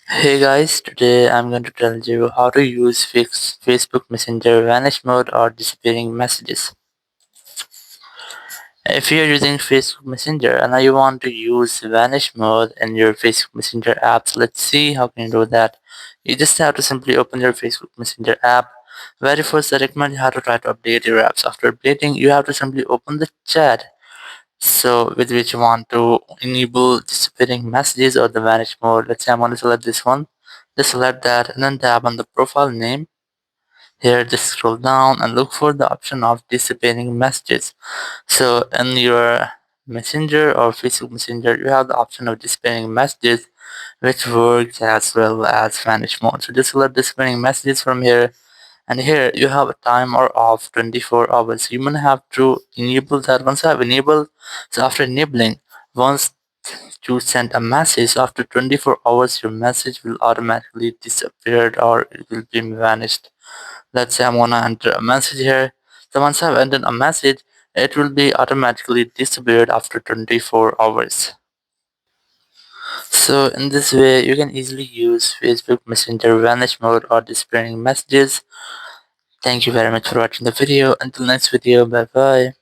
Hey guys, today I'm going to tell you how to use fix Facebook Messenger Vanish Mode or disappearing messages. If you're using Facebook Messenger and now you want to use Vanish Mode in your Facebook Messenger apps, let's see how can you do that. You just have to simply open your Facebook Messenger app. Very first, I recommend you how to try to update your apps. After updating, you have to simply open the chat. So with which you want to enable disappearing messages or the vanish mode. Let's say I want to select this one. Just select that and then tap on the profile name. Here just scroll down and look for the option of disappearing messages. So in your Messenger or Facebook Messenger, you have the option of disappearing messages, which works as well as vanish mode. So just select disappearing messages from here, and here you have a timer of 24 hours. You might have to enable that. Once I have enabled, so after enabling, once you send a message, after 24 hours your message will automatically disappear or it will be vanished. Let's say I'm gonna enter a message here. So once I've entered a message, it will be automatically disappeared after 24 hours. So in this way, you can easily use Facebook Messenger Vanish Mode or disappearing messages. Thank you very much for watching the video. Until next video, bye bye.